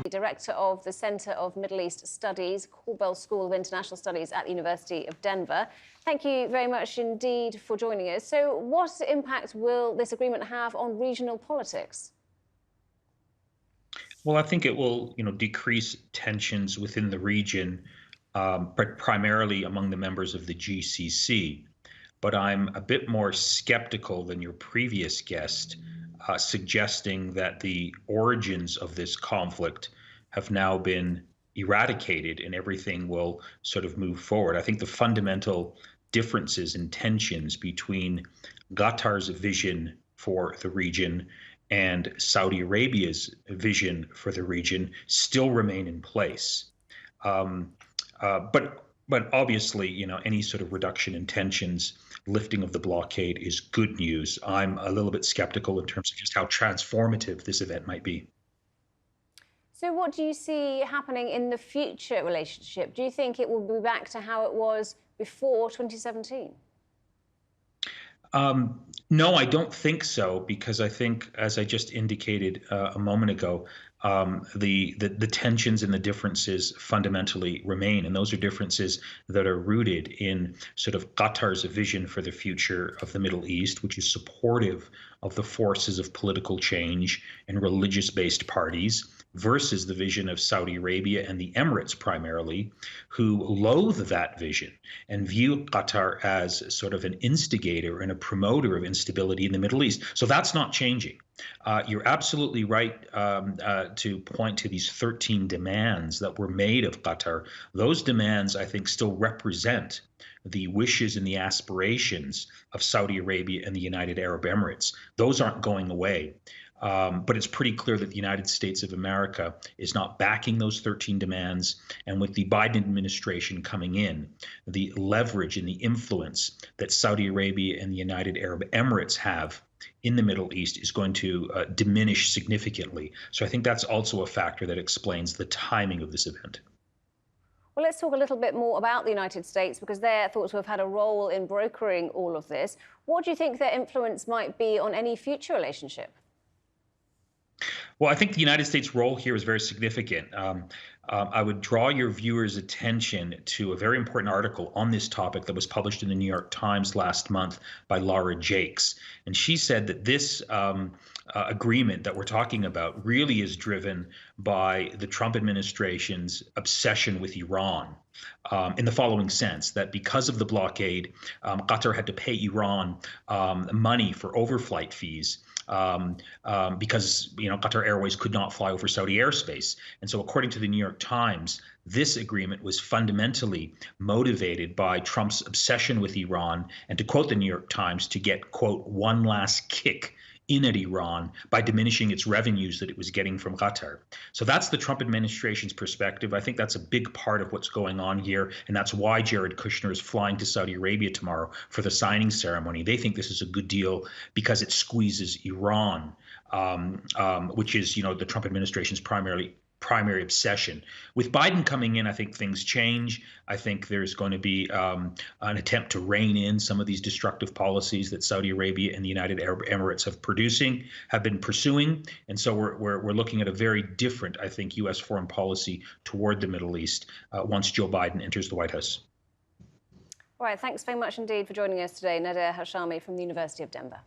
Director of the Center of Middle East Studies, Korbel School of International Studies at the University of Denver. Thank you very much indeed for joining us. So what impact will this agreement have on regional politics? Well, I think it will, decrease tensions within the region, but primarily among the members of the GCC. But I'm a bit more skeptical than your previous guest, suggesting that the origins of this conflict have now been eradicated and everything will sort of move forward. I think the fundamental differences and tensions between Qatar's vision for the region and Saudi Arabia's vision for the region still remain in place. But obviously, any sort of reduction in tensions, lifting of the blockade is good news. I'm a little bit skeptical in terms of just how transformative this event might be. So what do you see happening in the future relationship? Do you think it will be back to how it was before 2017? No, I don't think so, because I think, as I just indicated a moment ago, the tensions and the differences fundamentally remain, and those are differences that are rooted in sort of Qatar's vision for the future of the Middle East, which is supportive of the forces of political change and religious-based parties, versus the vision of Saudi Arabia and the Emirates primarily, who loathe that vision and view Qatar as sort of an instigator and a promoter of instability in the Middle East. So that's not changing. You're absolutely right to point to these 13 demands that were made of Qatar. Those demands, I think, still represent the wishes and the aspirations of Saudi Arabia and the United Arab Emirates. Those aren't going away. But it's pretty clear that the United States of America is not backing those 13 demands. And with the Biden administration coming in, the leverage and the influence that Saudi Arabia and the United Arab Emirates have in the Middle East is going to diminish significantly. So I think that's also a factor that explains the timing of this event. Well, let's talk a little bit more about the United States, because they're thought to have had a role in brokering all of this. What do you think their influence might be on any future relationship? Well, I think the United States' role here is very significant. I would draw your viewers' attention to a very important article on this topic that was published in the New York Times last month by Laura Jakes. And she said that this agreement that we're talking about really is driven by the Trump administration's obsession with Iran, in the following sense: that because of the blockade, Qatar had to pay Iran money for overflight fees, because Qatar Airways could not fly over Saudi airspace. And so, according to the New York Times, this agreement was fundamentally motivated by Trump's obsession with Iran, and, to quote the New York Times, to get, quote, one last kick in at Iran by diminishing its revenues that it was getting from Qatar. So that's the Trump administration's perspective. I think that's a big part of what's going on here, and that's why Jared Kushner is flying to Saudi Arabia tomorrow for the signing ceremony. They think this is a good deal because it squeezes Iran, which is, the Trump administration's primary obsession. With Biden coming in, I think things change. I think there's going to be an attempt to rein in some of these destructive policies that Saudi Arabia and the United Arab Emirates have been pursuing. And so we're looking at a very different, I think, U.S. foreign policy toward the Middle East once Joe Biden enters the White House. All right, thanks very much indeed for joining us today, Nader Hashemi from the University of Denver.